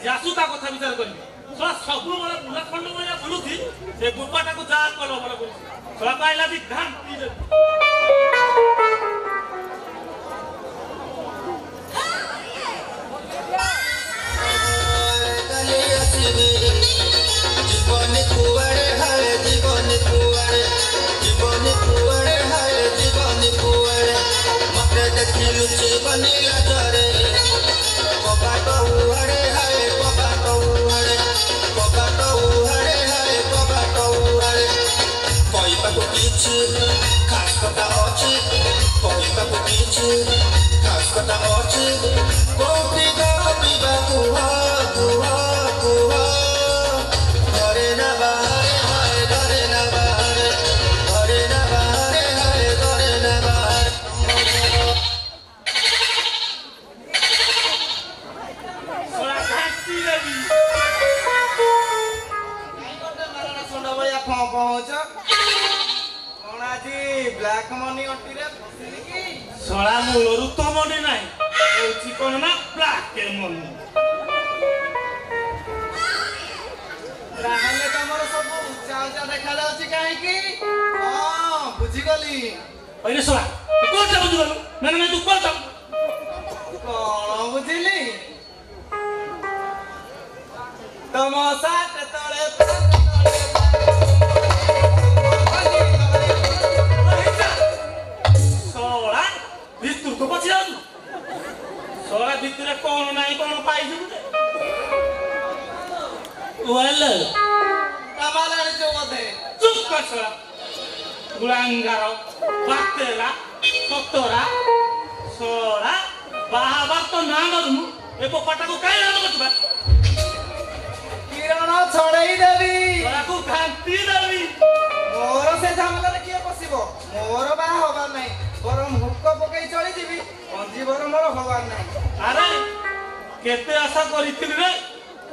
जासु ता कथा विचार करी सला सब बळे बुला खंड बळे बुलुथि से बुपाटा को जा कलो बळे बोली सला पाइला भी घांटी दे জীবন কুয়ারে হায় জীবন কুয়ারে হায় জীবন কুয়ারে মতে দেখিলু জীবনী লাজরে কবাট উহারে হায় কবাট উহারে হায় কবাট উহারে কইବାକୁ কিছু খাস কথা ଅଛି কইବାକୁ কিছু খাস কথা ଅଛି কোটি গাবিবা কুহা কুহা কুহা ঘরে না বাহারে হায় ঘরে না বাহারে হায় ঘরে না বাহারে सला घांटी देबी ब्लैक मनी अटीरे फसिली की सला मूलरु तो मनी नाही होची कोन ना ब्लैक के मनी राहले तमर सब उच्चा उच्चा देखा जाउची काहे की हां बुझी गली अरे सला कोन जा बुझु गलो ना ना तू कोन जा कोन बुझिली तमसा तळे सला भितुर को पछि जाउ सला भितरे कोन नाही कोन पाइ जु वाला तमाला जो मते चुप कर सला गुलांगार बातेला सतरा सला बाहाबार तो ना गरु एको पटा को काई ना बचबा किरण छड़ई देवी सला को घांटी देबी मोर से झमेला रे किए पसिबो मोर बा होबार नै बरम हुक्क पकई चली जीवी जीवन मोर होबार नै अरे केते आशा करिथिली रे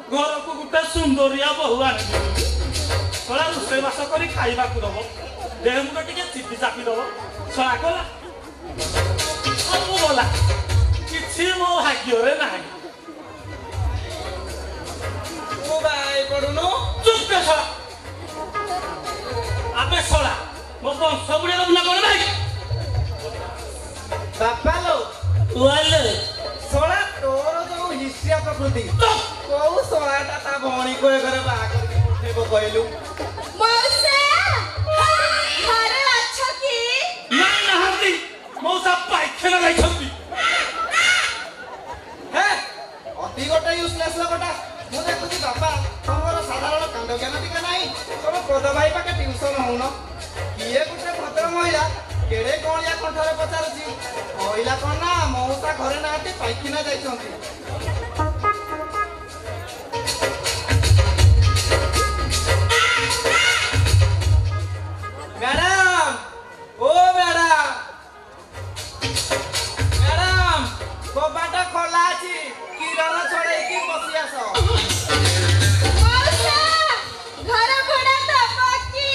घर को गुटे सुंदरिया बहु आनी सला रोषेई बास करी खाइबा को दबो देह मुंड टिके चिपी चापी दबो सला गला सब गला किछि मो भाग्य रे नाही ओ भाई पडुनो चुप कर सला आपे सला मो सबुड़े ना कोन भाई बापा लो वाले सोळा तोर जो हिस्ट्रिया प्रकृति कोउ सोळाटा ता भणी को घरे बा करके उठेबो कहलु मौसा घरे अच्छा की नहीं नहाती मौसा पाइखेना नहीं छती हे अति गोटे यूजलेस लगोटा मु देखुची बापा तमर साधारण कांड ज्ञान टिका नाही तम पद भाई पाके ट्यूशन होउन किए गुटे भद्र महिला केड़े कोणिया कंठरे पचारुची महिला कोन ना मौसा घरे नाटी पाइखिना जाइछंती मैडम ओ मैडम मैडम कबाट खोला अछि किरण छड़े की बसी आसो मौसा घर भड़ा दबा की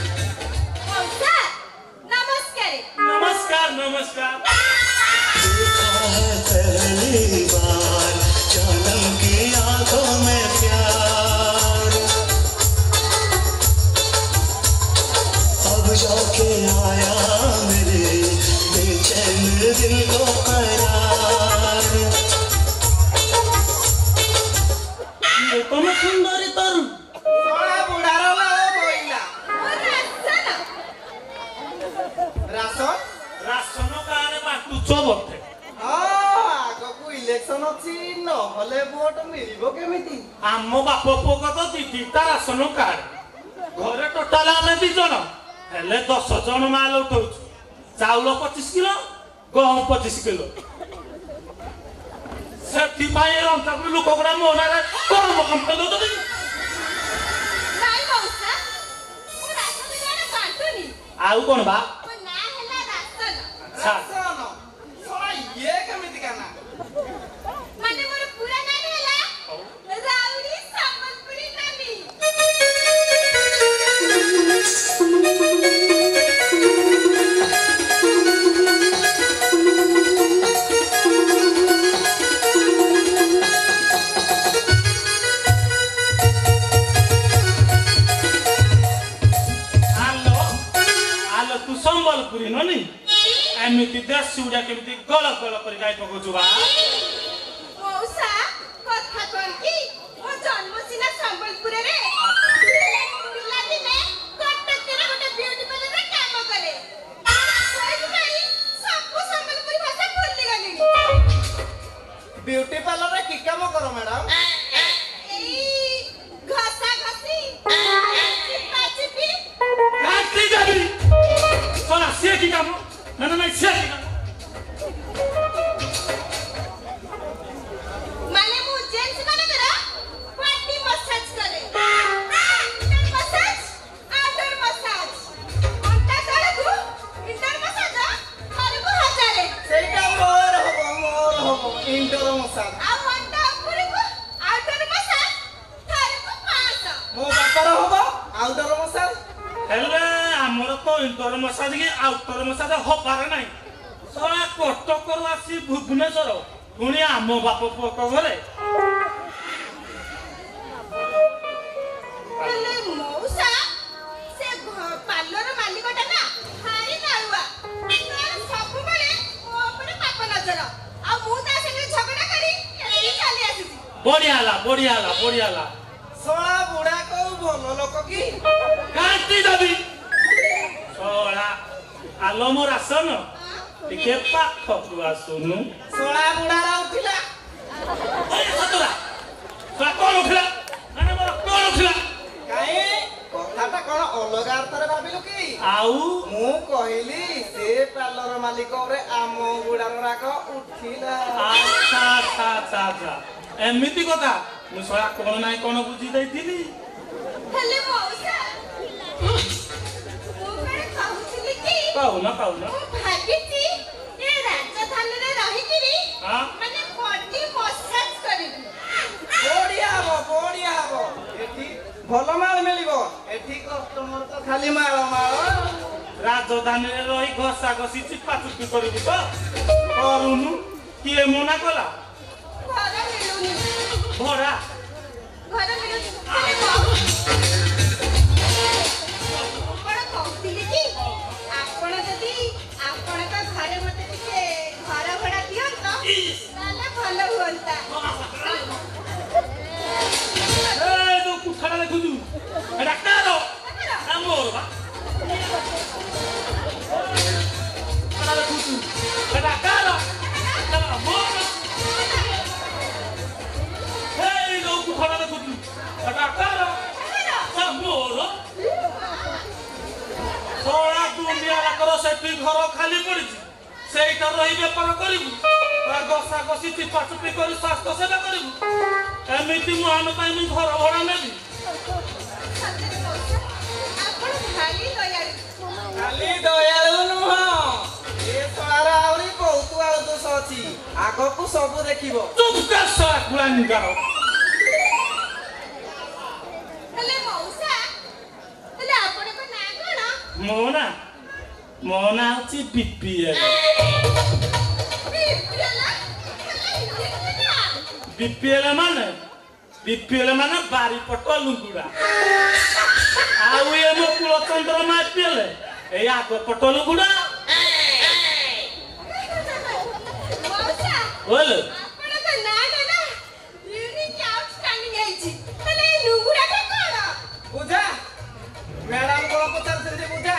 मौसा नमस्कार नमस्कार नमस्कार पहली बार जन्म की आंखों में प्यार अब जाके आया मेरे बेचैन दिल को करार ये तुम सुंदरी तरु सोळा बुढारो ला बोइला राशन राशन काने बाटू चबते आगकू इलेक्शन अछि न हले वोट मिलिबो केमिति आम बाप पोक तो दीदीटा राशन कार्ड घरे टोटाल आमे 2 जण हेले 10 जण माल उठौछु चाउल 25 किलो गहम 25 किलो सेठी भाई रंता लोक गुड़ा मोहनारे कम कंप्लेन दो नाई मौसा मु राशन दुकान बांटुनी आउ कोन बा मो ना हला राशन राशन सोळा ये केमिति काना माने मोर पूरा नाम हला राउडी संबलपुरी नामी ଏମିତି ଦେଶୀ ଉଡା କେମିତି ଗଳ ଗଳ କରି ଗାଇ ପକଉଛୁ ବା ମଉସା କଥା କଣ କି ମୋ ଜନ୍ମ ସିନା ସମ୍ବଲପୁରରେ ପିଲାଦିନେ କଟକରେ ଗୋଟେ ବିୟୁଟି ପାର୍ଲରରେ କାମ କରେ ସେଇଥିପାଇଁ ସବୁ ସମ୍ବଲପୁରୀ ଭାଷା ଭୁଲିଗଲିଣି ब्यूटी पार्लर रे की काम करो मैडम ଏଇ ଘଷା ଘଷି ଚିପା ଚିପି କାଟି ଦେବି ଶଳା ସିଏ କି କାମ ନା ନା ସିଏ କି କାମ ମାନେ ମୁଁ ଜେନ୍ସ ମାନଙ୍କର ବଡି ମସାଜ କରେ ଇଣ୍ଟର ମସାଜ ଆଉଟର ମସାଜ ଅଣ୍ଟା ତଳକୁ ଇଣ୍ଟର ମସାଜ ତଳକୁ ହଜାରେ ସେଇଟା ମୋର ହବ इंटर मसाज ଆଉ ଅଣ୍ଟା ଉପରକୁ ଆଉଟର ମସାଜ ତଳକୁ 500 मो बापार हबो आउटर मसाज ହେଲେ ଆମର ତ ଇଣ୍ଟର ମସାଜ କି ଆଉଟର ମସାଜ ହବାର ନାହିଁ ଶଳା କଟକରୁ ଆସି ଭୁବନେଶ୍ୱର ପୁଣି ଆମ ବାପ ପୁଅଙ୍କ ଘରେ ହେଲେ ମଉସା ସେ ପାର୍ଲର ମାଲିକଟା ନା ଭାରି ନାଳୁଆ ତାର ସବୁବେଳେ ମୋ ଉପରେ ପାପ ନଜର ଆଉ ମୁଁ ତା ସାଙ୍ଗରେ ଝଗଡା କରି ଏଠି ଚାଲି ଆସିଛି ବଢିଆ ହେଲା सोळा बुढा को भलो लोक की କାଟି ଦେବି ଶଳା ଆଲୋ ମୋର ଆସନ ଟିକେ ପାଖକୁ ଆସୁନୁ सोळा बुढा रा उठिला ସତରା ଶଳା କଣ ଉଠିଲା ମାନେ ମୋର କଣ ଉଠିଲା काहे कथाटा कोन अलग अर्थरे भाबिलु की ଆଉ मु कहली से पार्लर मालिक रे आम बुढार राग उठिला ଆଚ୍ଛା ଏମିତି କଥା ମୁଁ ଶଳା କଣ ନାହିଁ କଣ ବୁଝି ଦେଇଥିଲି ହେଲେ ମଉସା ମୁଁ କଣ କହୁଥିଲି କି କହୁନ ମୁଁ ଭାବିଛି ଏ ରାଜଧାନୀରେ ରହିକିରି ହଁ? ମାନେ ବଡି ମସାଜ କରିବି बढ़िया हबो एठी भलो माल मिलिबो एठी कस्टमर तो खाली माल ରାଜଧାନୀରେ ରହି ଘଷା ଘଷି ଚିପା ଚୁପି କରିବୁ ତ କରୁନୁ କିଏ ମନା କଲା ଘର ମିଳୁନି ଭରା ଘର ମିଳୁନି ହେଲେ ମୁଁ କଣ କହୁଥିଲି କି ଆପଣ ଯଦି ଆପଣଙ୍କ ଘରେ ମତେ ଟିକେ ଘର ଭଡ଼ା ଦିଅନ୍ତ ତାହେଲେ ଭଲ ହୁଅନ୍ତା ଯୋଉ କୁଠାଟା ଦେଖୁଛୁ ଏଟା କାର ମୋର ବା ଦେଖୁଛୁ ଏଟା କାର ମୋର ଏଇ ଯୋଉ କୁଠାଟା ଦେଖୁଛୁ ଏଟା କାର ମୋର ଶଳା ଦୁନିଆ ଯାକର ସେଠି ଘର ଖାଲି ପଡିଛି ସେଇଟା ରହି ବେପାର କରିବୁ ଘଷା ଘଷି ଚିପା ଚୁପି କରି ସ୍ୱାସ୍ଥ୍ୟ ସେବା କରିବୁ ଏମିତି ମୁଁ ଆମ ପାଇଁ ମୁଁ ଘର ଭଡ଼ା ନେବି ସତରେ ମଉସା, ଆପଣ ଭାରି ଦୟାଳୁ खाली दयालु नुह ए सोळार आउरी बहुत आउ दोष अछि आगो को सब देखिबो ଚୁପ୍ କର ଶଳା କୁଳାଙ୍ଗାର ହେଲେ ମଉସା ହେଲେ ଆପଣଙ୍କ ନାଁ କଣ ମୋ ନାଁ ହଉଛି ବିପିଏଲ ବିପିଏଲ ମାନେ ବାରିପଟ ଲୁଙ୍ଗୁଡା ଆଉ ଏ ମୋ କୁଳଚନ୍ଦ୍ର ମାପିଏଲ ଏଇ ଆଗ ପଟ ଲୁଙ୍ଗୁଡା ମଉସା ବୋଲ ଆପଣଙ୍କ ନାଁଟା ନା ୟୁନିକ୍ ଆଉଟଷ୍ଟାଣ୍ଡିଂ ହେଇଛି ହେଲେ ଏ ଲୁଙ୍ଗୁଡାଟା କଣ बुझा मैडम को पचारछन्ती बुझा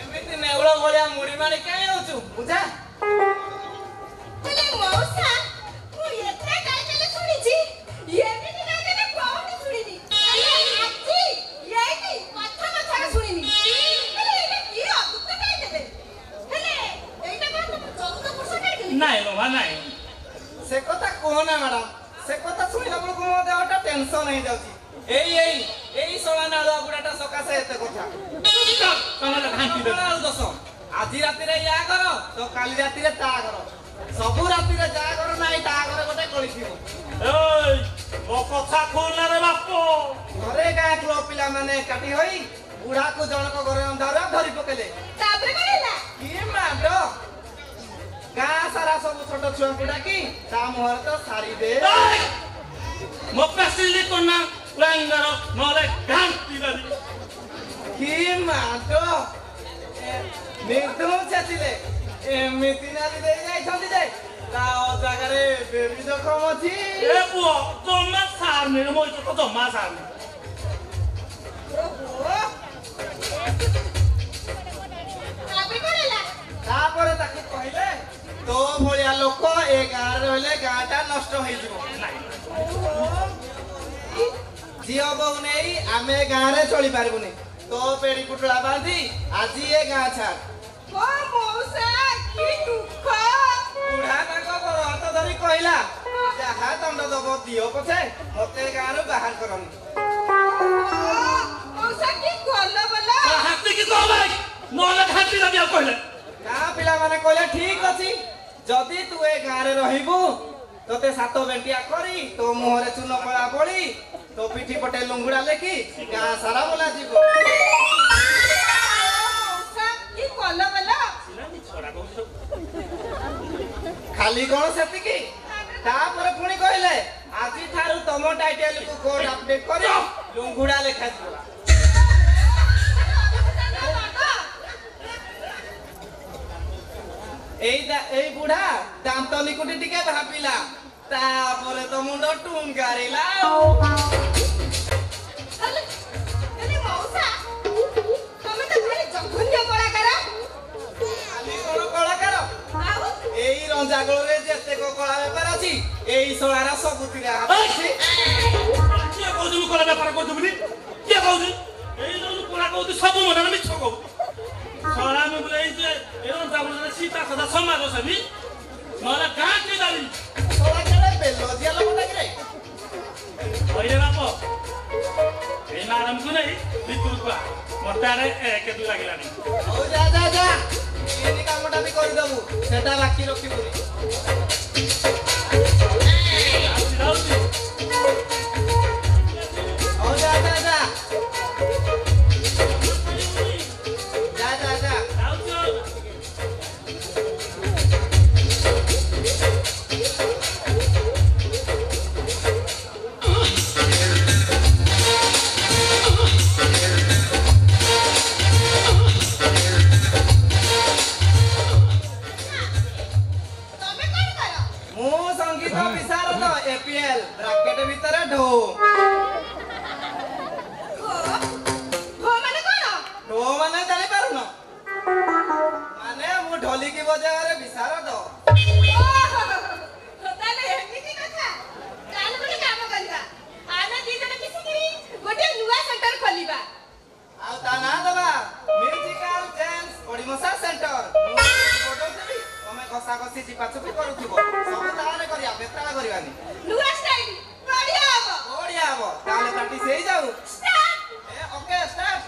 एमिति नेउळ भलिया मुड़ी मारी काहे होछु बुझा ହେଲେ ମଉସା ମୁଁ ଏତେ ଗାଇଦେଲେ ଶୁଣିଛି ଏମିତି ଗାଇଦେଲେ କୋଉଠି ଶୁଣିନି ହେଲେ ଆଜି ଏଇଠି ପ୍ରଥମ ଥର ଶୁଣିନି ହେଲେ ଏଇଟା କି ଅଦ୍ଭୁତ ଗାଇଦେଲେ ହେଲେ ଏଇଟା କଣ ଚଉଦ ବର୍ଷ ଗାଇଦେଲେ ନାଇଁ ବାବା ନାଇଁ से कथा कोना मैडम से कथा सुनिला बळको मो देहटा टेंशन हे जाउची एई सोळा नाळुआ बुढाटा सकासे एते कथा କଣ ଘାଣ୍ଟି ଦେବ ଆଉ ଦୋଷ ଆଜି ରାତିରେ ୟା କର ତ କାଲି ରାତିରେ ତା କର ସବୁ ରାତିରେ ଯା କର ନାଇଁ ତା ଘରେ ଗୋଟେ କଳିଥିବ ଏଇ ମୋ କଥା ଖୋଲା ରେ ବାପ ଘରେ ଗାଁ କ୍ଲବ ପିଲାମାନେ ଏକାଠି ହୋଇ ବୁଢାକୁ ଜଣକ ଘରେ ଅନ୍ଧାର ଧରି ପକେଇଲେ ତାପରେ କଣ ହେଲା କି ମାଡ ଗାଁ ସାରା ସବୁ ଛୋଟ ଛୁଆଙ୍କୁ ଡାକି ତା ମୁହଁରେ ତ ସାରି ଦେ ଏଇ! ମୋ ପେସିଲି କନା କୁଳାଙ୍ଗାର ନହେଲେ ଘାଣ୍ଟି ଦେବି କି ମାଡ ନିର୍ଦ୍ଧୁମ ଛେଚିଲେ ଏମିତି ନାଲି ଦେଇ ଯାଇଛନ୍ତି ଯେ ତା ଜାଗାରେ ବେବି ଜଖମ ଅଛି। ଏ ପୁଅ ଜମା ସାରନି ମୋ ତ ଜମା ସାରନି। ତାପରେ ତାକୁ କହିଲେ ତୋ ଭଳିଆ ଲୋକ ଏ ଗାଁରେ ରହିଲେ ଗାଁଟା ନଷ୍ଟ ହେଇଯିବ। ଝିଅ ବୋହୁ ନେଇ ଆମେ ଗାଁରେ ଚଳିପାରିବୁନି। ତୋ ପେଡି ପୁଟୁଳା ବାନ୍ଧି ଆଜି ଏ ଗାଁ ଛାଡ। ବୁଢା ତାଙ୍କ ଗୋଡ଼ ହାତ ଧରି କହିଲା ଯାହା ଦଣ୍ଡ ଦବ ଦିଅ ପଛେ ମତେ ଗାଁରୁ ବାହାର କରନି। ହାତୀ କି କହ ଭାଇ ନହେଲେ ଘାଟି ଦେବି ଆଉ କହିଲେ। ଗାଁ ପିଲାମାନେ କହିଲେ ଠିକ ଅଛି ଯଦି ତୁ ଏ ଗାଁରେ ରହିବୁ ତତେ 7 ବେଣ୍ଟିଆ କରି ତୋ ମୁହଁରେ ଚୂନ କଳା ପଡି ତୋ ପିଠି ପଟେ ଲୁଙ୍ଗୁଡା ଲେଖି ଗାଁ ସାରା ବୋଲା ଯିବ। ଖାଲି କଣ ସେତିକି ତାପରେ ପୁଣି କହିଲେ ଆଜି ଠାରୁ ତମ ଟାଇଟେଲକୁ କୋଡ୍ ଅପଡେଟ କରି ଲୁଙ୍ଗୁଡା ଲେଖାଯିବ। ଏଇ ବୁଢା ଦାନ୍ତ ନିକୁଟି ଟିକେ ଭାବିଲା ତାପରେ ତ ମୁଣ୍ଡ ଟୁଙ୍ଗାରିଲା। କଳାକାର ଏଇ ରଞ୍ଜାଗଳରେ ଯେତେକ କଳା ବେପାର ଅଛି ଏଇ ଶଳାର ସବୁଥିରେ ହାତ ଅଛି। କିଏ କହୁଛି ମୁଁ କଳା ବେପାର କରୁଛି ବୋଲି? କିଏ କହୁଛି? ଏଇ ଯୋଉ କଳା କହୁଛି ସବୁ ମନରେ ମିଛ କହୁଛି। ଶଳା ମୁଁ ବୋଲେ ଏଇ ଯେ ଏ ରଞ୍ଜାଗଳରେ ସୀତା ସଦା ସମାଜ ସେବି ନହେଲେ ଗାଁ କିଏ ଜାଣି ବେଲଜିଆ ଲୋକଟାକିରେ କହିଲେ ବାପ ଏଇ ମ୍ୟାଡାମକୁ ନେଇ ଭିତରକୁ ଆ ମତେ ଆଡେ କେତେ ଲାଗିଲାନି। ହଉ ଯା ଯା ଯା ଏଇ କାମଟା ବି କରିଦବୁ ସେଟା ବାକି ରଖିବୁନି। ଯାଉଛି ହଉ ଯା ଯା ଯା ଯା ଯା ଯା ଯାଉଛି। ମୁଁ ସଙ୍ଗୀତ ବିଶାରଦ ଏପିଏଲ ବ୍ରାକେଟ ଭିତରେ ଢୋ ଢୋ ମାନେ ଜାଣିପାରୁନ ମାନେ ମୁଁ ଢୋଲିକି ବଜାୟରେ ବିଶାରଦ। ଆଉ ତା ନାଁ ଦବା ମ୍ୟୁଜିକାଲ ଡ୍ୟାନ୍ସ ଓଡିମସା ସେଣ୍ଟର। ତମେ ଘଷା ଘଷି ଚିପାଚୁପି କରୁଥିବ ସବୁ ତାହେଲେ କରିବା ବେତାଳ କରିବାନି। ବଢିଆ ହବ ତାହେଲେ ପ୍ରାକ୍ଟିସ ହେଇଯାଉ। Okay start.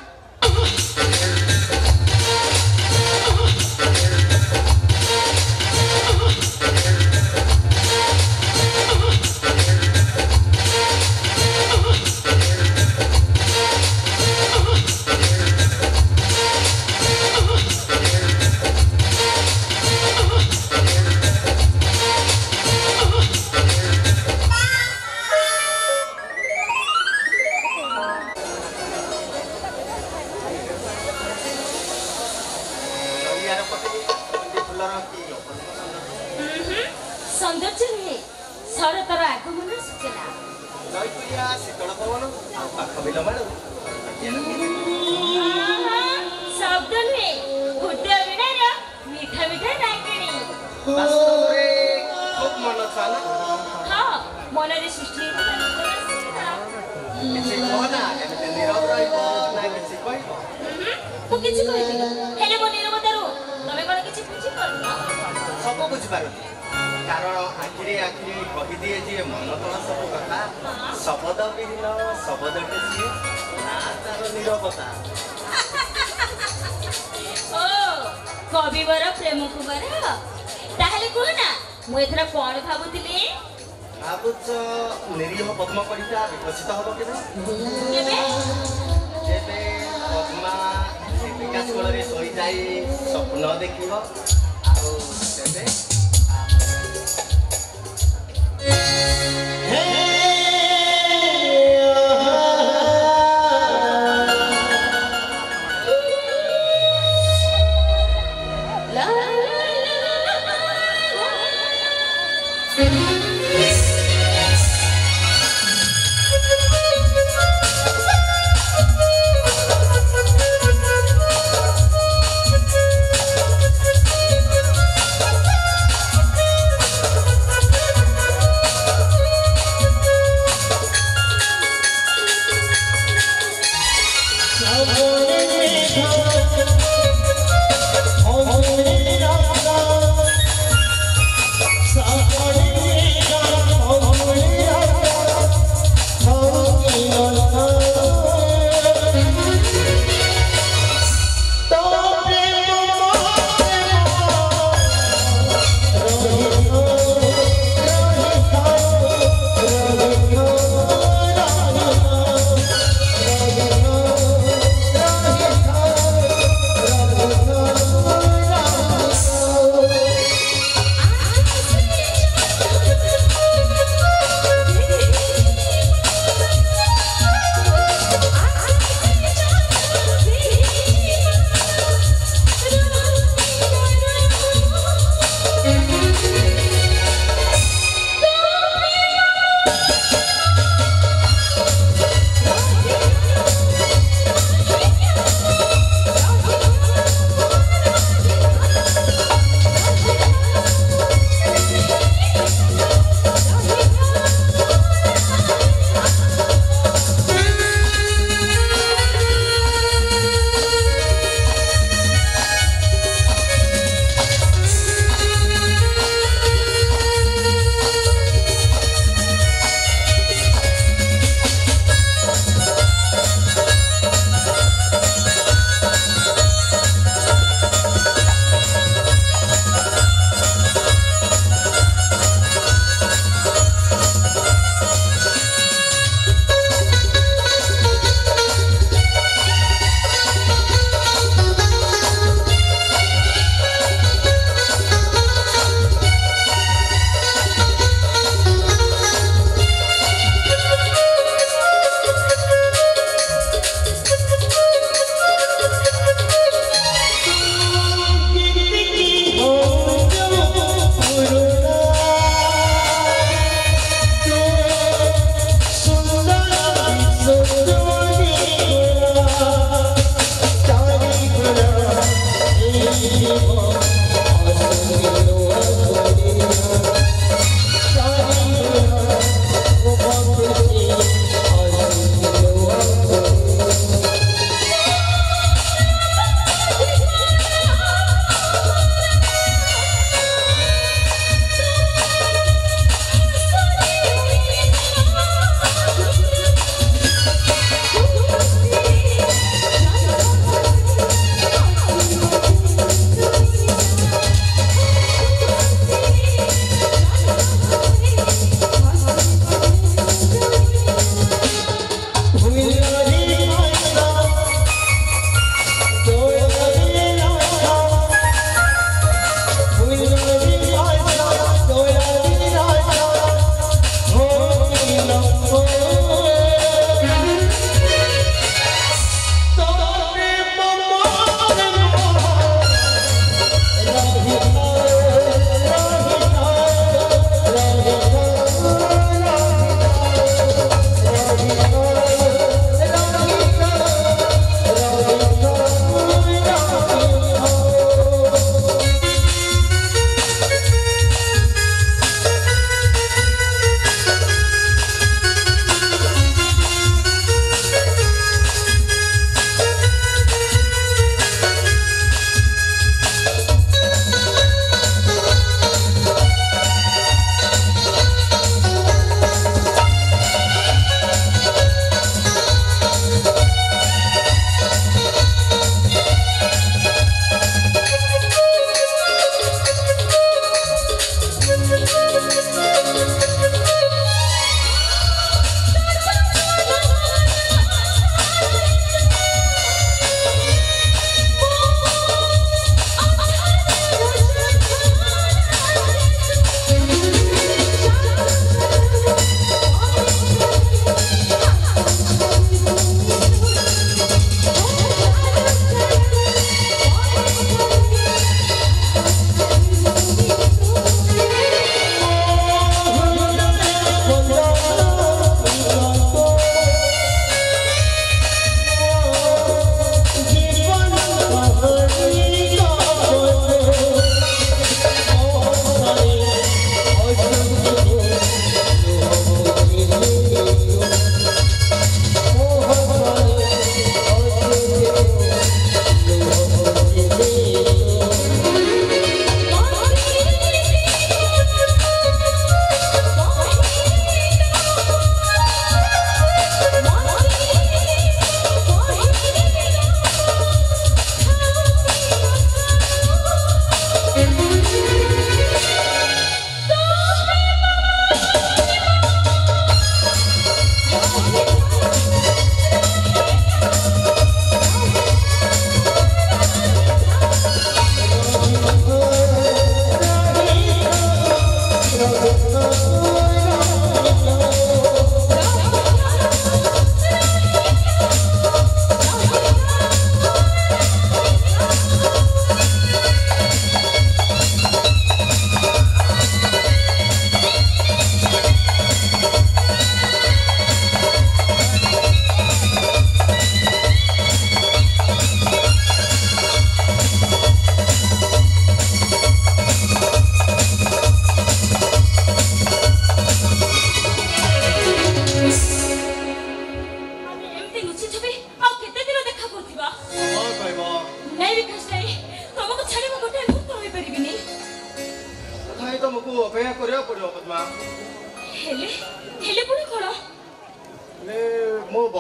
ସୌନ୍ଦର୍ଯ୍ୟ ନୁହେଁ ଶରତର ଆଗମନ ସୂଚନା। ଜୟପୁରିଆ ଶୀତଳ ପବନ ଆଉ ପାଖ ବିଲ ମାଳ ଶବ୍ଦ ନୁହେଁ ହୃଦୟ ବିଣାର ମିଠା ମିଠା ରାଗିଣୀ। ବାସ୍ତବରେ ଖୁବ ମନ ଛୁଆଲା। ହଁ ମନରେ ସୃଷ୍ଟି କିଛି କହ ନା ଏମିତି ନୀରବ ରହିବ ନା କିଛି କହିବ। ମୁଁ କିଛି କହିବି ହେଲେ ମୋ ନିରବତାରୁ ତମେ କଣ କିଛି ବୁଝିପାରୁନ? ସବୁ ବୁଝିପାରୁଛି କାରଣ ଆଖିରେ ଆଖିରେ କହିଦିଏ ଯେ ମନ ତଳ ସବୁ କଥା। ଶବଦ ବିହୀନ ଶବଦଟେ ସିଏ ନା ତାର ନୀରବତା। ଓ କବିବର ପ୍ରେମ କୁମାର ତାହେଲେ କୁହ ନା ମୁଁ ଏଥର କଣ ଭାବୁଥିଲି? ଭାବୁଛ ନିରୀହ ପଦ୍ମ କବିତା ବିକଶିତ ହବ କେବେ? କେବେ? ଯେବେ ପଦ୍ମା ବିକାଶ କୋଳରେ ଶୋଇଯାଇ ସ୍ୱପ୍ନ ଦେଖିବ ଆଉ ତେବେ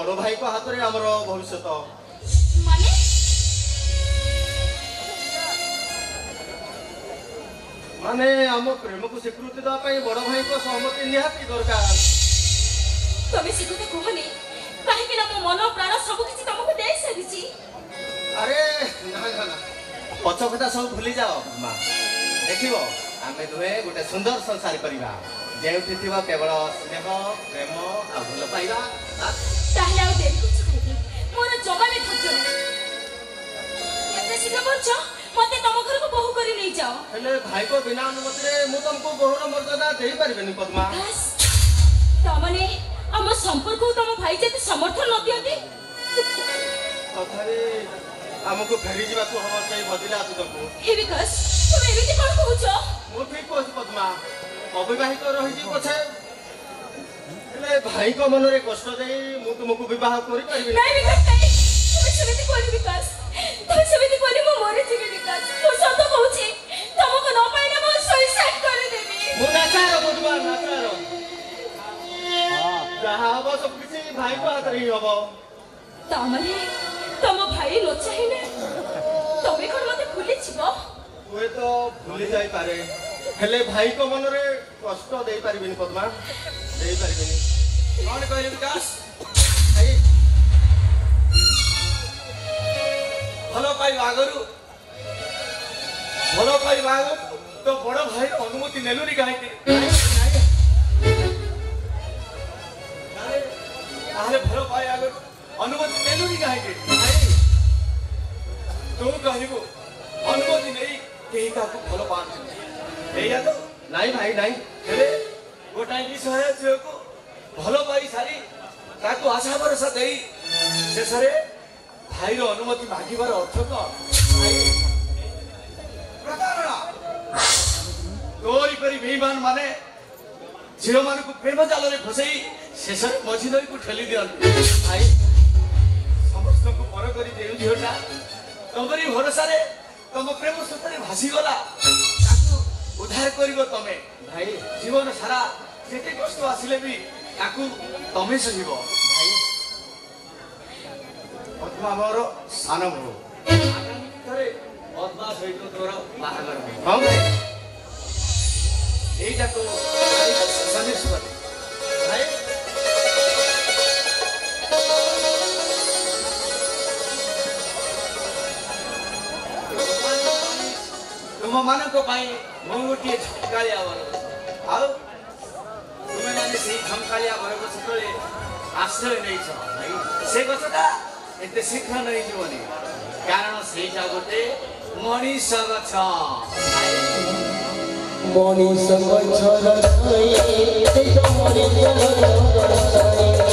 बड़ भाई को हाथ रे हमर भविष्य माने माने हम प्रेम को स्वीकृति दवा पाई बड़ भाई को सहमति निहाती दरकार तमे से কথা कहनी काहे कि ना मो मन प्राण सब किछि तुमको दे सारिछि अरे ना पछ कथा सब भूली जाओ मां देखिबो आमे दुहे गोटे सुंदर संसार करिबा जेउठी थिबा केवल स्नेह प्रेम आ भूल पाइबा ताहले आ देरी कुछ खाइबी मोर जमा में धज्जो केते शीघ्र बोलछ मते तम घर को बहु करी नहीं जाओ हेले भाई को बिना अनुमति रे मु तुमको बहुर मर्यादा देई परिबेनी पद्मा बस तमने हम संपर्क को तम भाई जते समर्थन न दियंती तथारे हमको फेरी जीवा को हम सही बदिला तुमको हे विकास तुम एमिति कोन कहउछ मु ठीक कहू पद्मा अविवाहित रही जी पछे हेले भाई को मन रे कष्ट देई मु तुमको विवाह करि परिबेनी नहीं विकास नहीं तुम समिति कोन विकास तुम समिति कोन मो मरे जीवी विकास मो सत कहउछि तुमको न पाइले मो सुसाइड कर देबी मु नाचार पद्मा नाचार जहाँ हब सब किसी भाई को हाथ रही हब तामने तम भाई न चाहिए तमे कोन मते भूली छिबो हुए तो भूली जाई पारे हेले भाई को मन रे कष्ट देई परिबिनी पद्मा देई परिबिनी कौन कहले विकास भाई भलो पाई बागरु भलो पाई बागरु तो बड़ भाई अनुमति नेलुनी काहे आले भलो पाई आगर अनुमति नेलुनी काहे तू कहबो अनुमति नहीं केही काकु भलो पान एया तो नाही भाई नाही हेले गोटाई विषय छको भलो पाई सारी ताकु आशा भरोसा देई शेषरे भाई रो अनुमति मागिबार अर्थ तो प्रतारणा तोरी परी बेईमान माने झियो मान को प्रेम जाल रे फसई शेष मझी नई को ठेली दियन भाई समस्त को पर करी देउ झियोटा तमरी भरोसा रे तम प्रेम सूत्र भासी गला ताकू उद्धार करिवो तमे भाई जीवन सारा जेते कष्ट आसिले भी ताकू तमे सहिबो भाई पद्मा मोर सान भो करे पद्मा सहित तोर बाहागर हां भाई एटा तो समिष्वत भाई तुम मानको पाई मंगुटी झमकालिया वर आउ तुमे माने से झमकालिया वर को सतले आश्रय नै छ भाई से गछटा एते शीघ्र नै जीवनी कारण से जागोटे मणिष गछ मणिष गछ रे ते मणिष गछ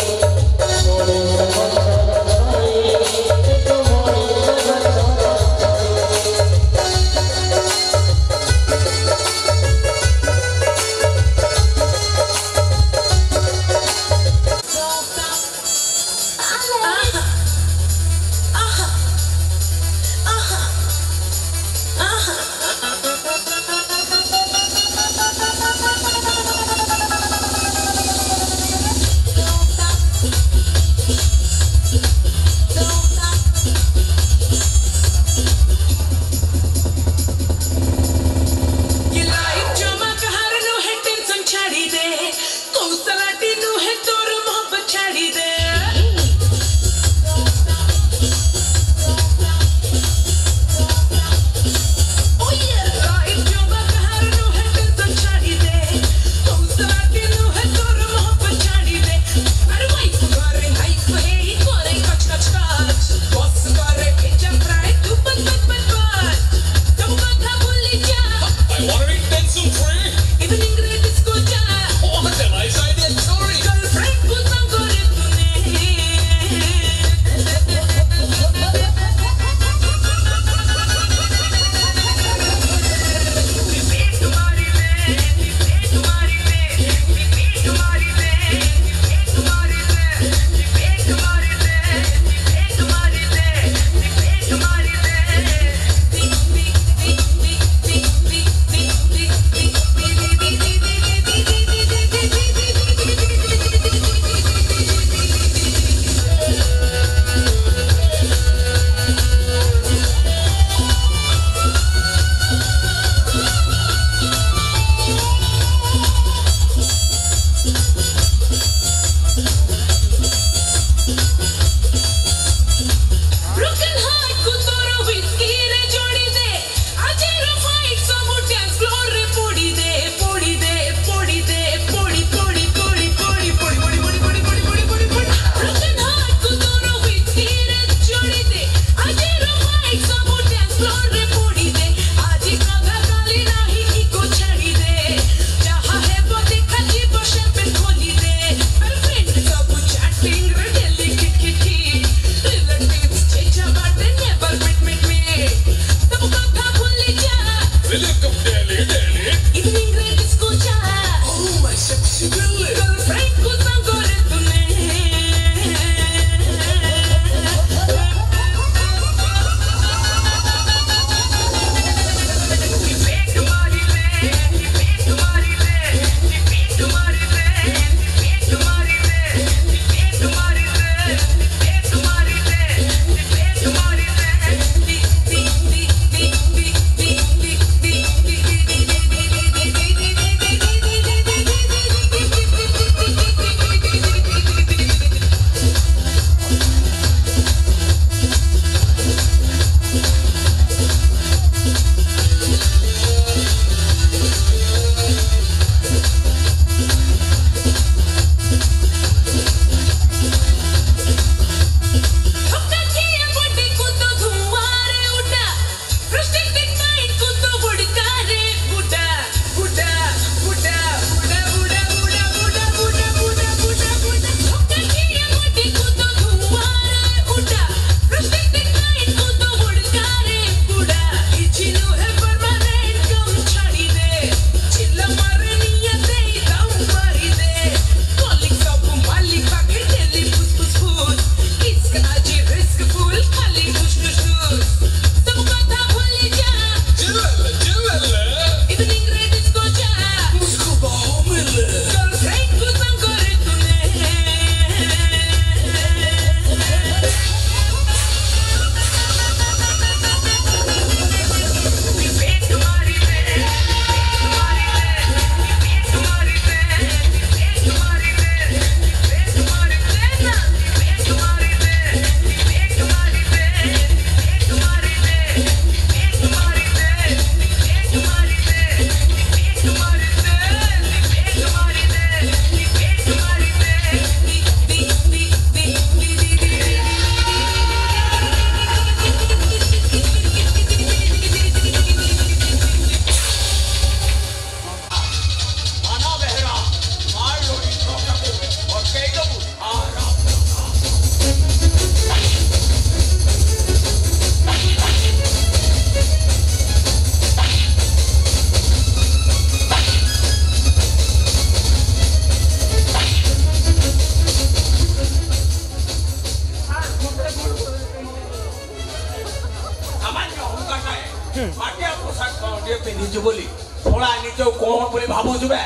କହିଛୁ ବୋଲି ଶଳା ନିଜ କଣ ବୋଲି ଭାବୁଛୁ ବେ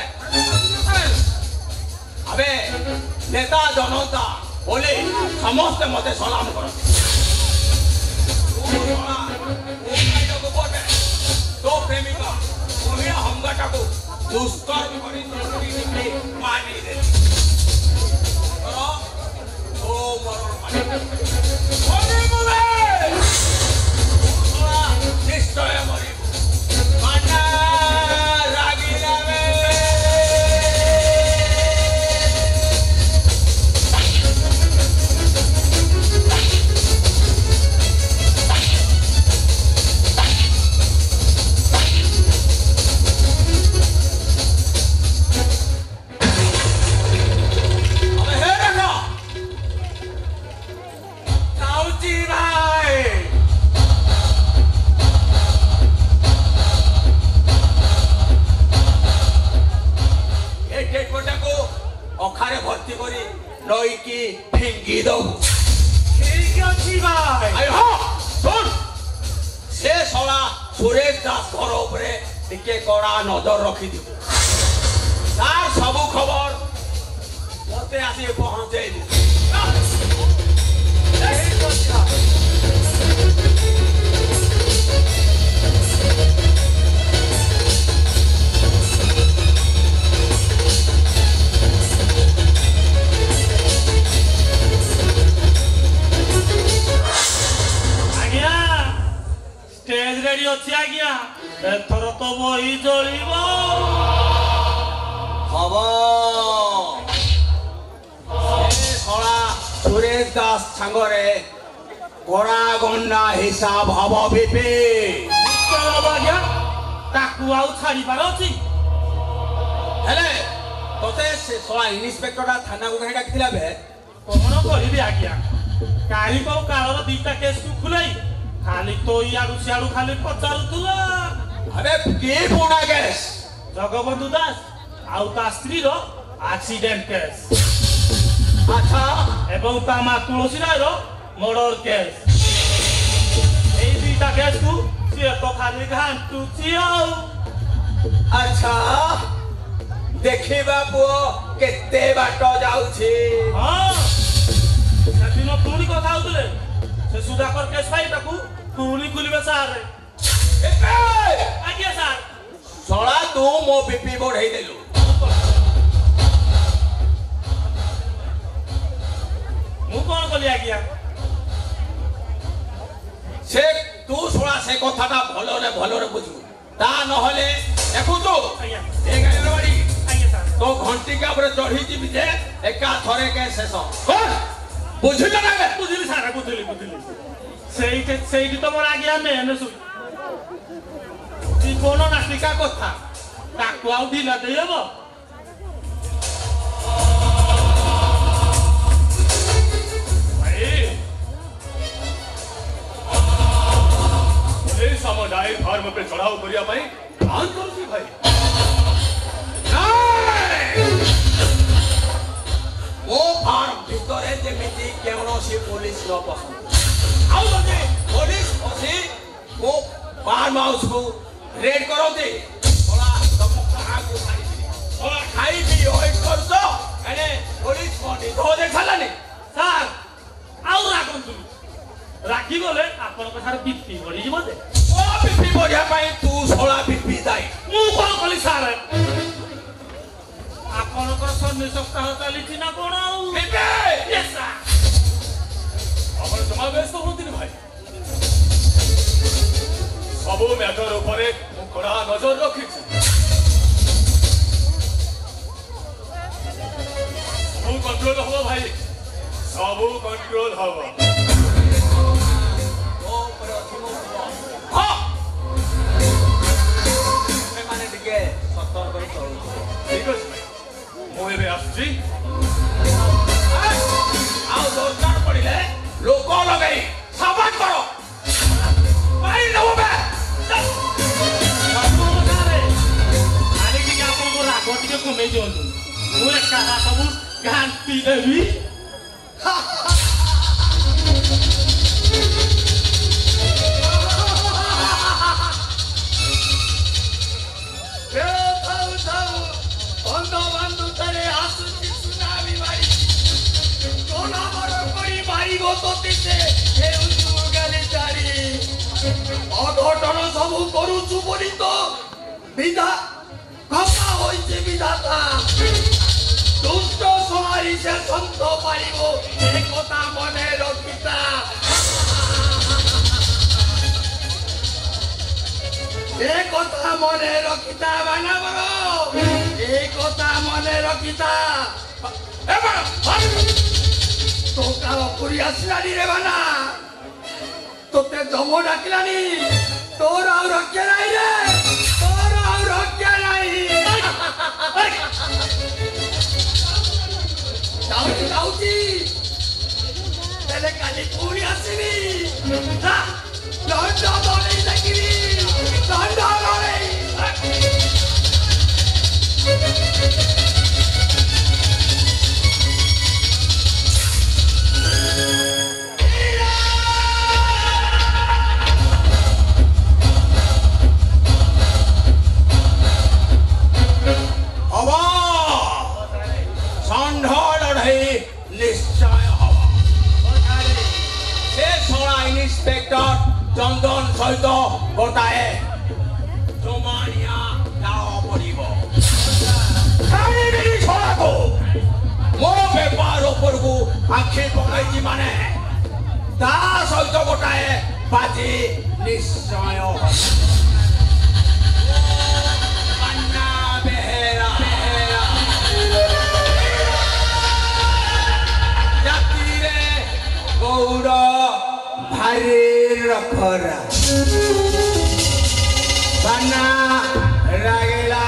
ଆବେ ନେତା ଜନତା ବୋଲି ସମସ୍ତେ ମତେ ସଲାମ କରନ୍ତି ତୋ ପ୍ରେମିକା ମହିଳା ହଙ୍ଗାଟାକୁ ଦୁଷ୍କର୍ମ କରି ମାରି ଦେଲି ଓ ମରଣ ନିଶ୍ଚୟ ମରିବୁ ମାନା ରାଗିଲା ଅଖାରେ ଭର୍ତ୍ତି କରି ନଈକି ଫିଙ୍ଗି ଦବୁ ଠିକ ଅଛି ଭାଇ ଶୁଣ ସେ ଶଳା ସୁରେଶ ଦାସ ଘର ଉପରେ ଟିକେ କଡ଼ା ନଜର ରଖିଥିବୁ ତାର ସବୁ ଖବର ମତେ ଆସି ପହଞ୍ଚେଇବୁ स्टेज रेडी अच्छी आज्ञा एथर तो बही चलिब हब शला सुरेश दास सांगरे कड़ा गंडा हिसाब हब बीपी आज्ञा ताकू आउ छाड़ी पार अछि हेले तोते से शला इन्स्पेक्टर थाना को कहीं डाकिथिला बे कोन करिबि आज्ञा काली को कालर दीटा केस को खुलाई खाली तो याडू सियाडू खाली पचारुथुला अबे के पुणा केस जगबंधु दास आउ ता स्त्री रो एक्सीडेंट केस अच्छा एवं ता मा तुलसी राय रो मर्डर केस एई दीटा केस को से तो खाली घांटू छियाउ अच्छा देखिबा पुओ केते बाट जाउछि हां सदिनो पुणी कथा होतले से सुधाकर केस भाई ताकू पुणी खुलिबे सार आज्ञा सार शला तू मो बीपी बढ़ाई देलु मु कोन कली आज्ञा से तू शला से कथाटा भलो रे बुझू ता न होले देखु तू आज्ञा ए गाड़ी बाड़ी आज्ञा सार तो घंटी का ऊपर चढ़ी जीबी जे एका थरे के शेष कोन बुझिल ना बे बुझिली सार बुझिली ସେଇଠି ତ ମୋର ଆଜ୍ଞା ମେନ୍ ଜୀବନ ନାଟିକା କଥା ତାକୁ ଆଉ ଢିଲା ଦେଇହବ पुलिस समुदाय फार्म पे चढ़ाव करिया भाई प्लान करूची भाई ओ फार्म भितरे जेमिति केवनसी पुलिस न पसंद आउ दे पुलिस ओसी वो फार्म हाउस को रेड करो दे थोड़ा सब कहा को खाई थोड़ा खाई भी होई कर दो अरे पुलिस कोनी तो देखला नहीं ସାର୍ ଆଉ ରାଗନ୍ତୁ ରାଗି ଗଲେ ଆପଣଙ୍କ ସାର୍ ବିପି ବଢିଯିବ ଯେ ओ बीपी बढ़िया पाई तू सोला बीपी दाई ମୁଁ କଣ କଲି ସାର୍ ଆପଣଙ୍କର ସନ୍ନି ସପ୍ତାହ ଚାଲିଛି ନା କଣ ଆଉ बीपी Yes, sir. अपन जमा व्यस्त होती भाई सब मैटर ऊपर कड़ा नजर रखी सब कंट्रोल हम भाई सब कंट्रोल हम ओ पर अथिमो हां माने टिके सतर्क करी चलू ठीक है मु एबे आसी आओ दरकार पड़िले लोक लगाई साबात करो भाई नबो बे ଆରେ ଟିକେ ଆପଣଙ୍କ ରାଗ ଟିକେ କମେଇ ଦିଅନ୍ତୁ ମୁଁ ଏକା ସବୁ ଘାଣ୍ଟି ଦେବି ତୋତେ ହେଉଛୁ ଗାଲି ଚାରି ଅଘଟଣ ସବୁ କରୁଛୁ ବୋଲି ତ ବିଧା ଖପା ହୋଇଛି ବିଧାତା ଦୁଷ୍ଟ ସମାରି ସେ ସନ୍ତ ପାରିବ ଏ କଥା ମନେ ରଖିତା ଏ କଥା ମନେ ରଖିତା ମାନବର ଏ କଥା ମନେ ରଖିତା তো কাল পুরি আসলানি রে বানা তোতে জম ডাকিলানি তোর আউ রক্ষা নাই রে তোর আউ রক্ষা নাই যাউছি যাউছি তাহলে কালি পুরি আসিনি না দণ্ড লড়াই দেখিবি দণ্ড লড়াই ইন্সপেক্টর চন্দন সহিত গোটায়ে জমানিয়া যাও পড়িব খাইবিনি ছড়াকো মো বেপার উপরকু আখি পকাইছি মানে তা সহিত গোটায়ে বাজি নিশ্চয় আন্না বেহেরা জাতিরে গৌর ভারে রখরা বানা রাগেলা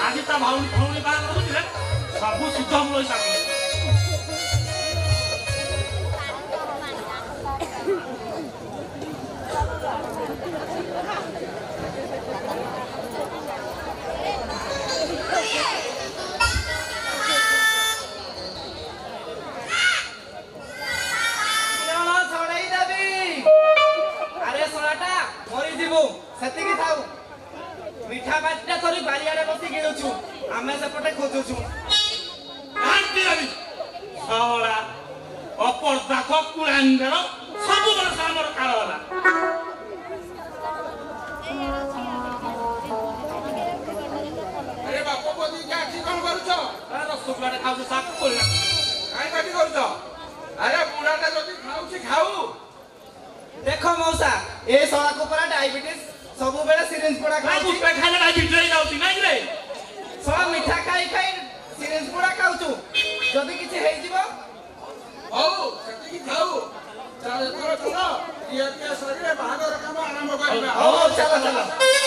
ଆଜି ତା ଭଉଣୀ ବାହାଘର ବୁଝିଲେ ସବୁ ସୁଧ ମୂଳ ହିସାବରେ ସେତିକି ଥାଉ ମିଠା ବାଟିଟା ଧରି ବାରିଆଡେ ବସି ଗିଳୁଛୁ ଆମେ ସେପଟେ ଖୋଜୁଛୁ ଅପର୍ଦା କୁଳାଙ୍ଗର ସବୁବେଳେ ଆମର କାଳ ହେଲା ବାପ ପତି କଣ କରୁଛ ରସଗୋଲାଟେ ଖାଉଛୁ ସାକୁ କରିଲା କାଇଁ ପାଟି କରୁଛ ଆରେ ବୁଢାଟା ଯଦି ଖାଉଛି ଖାଉ ଦେଖ ମଉସା ଏ ଶଳାକୁ ପରା ଡାଇବେଟିସ ସବୁବେଳେ ସିରିଞ୍ଜ ପୋଡା ଖାଉଛି ଖାଇଲେ ଡାଇବେଟିସ ହେଇଯାଉଛି ନାଇଁ ରେ ଶଳା ମିଠା ଖାଇ ଖାଇ ସିରିଞ୍ଜ ପୋଡା ଖାଉଛୁ ଯଦି କିଛି ହେଇଯିବ ହଉ ସେତିକି ଥାଉ ଚାଲ ଚାଲ ଚାଲ ଇଏ ଶରୀରେ ବାହାଘର କାମ ଆରମ୍ଭ କରିବା ହଉ ଚାଲ ଚାଲ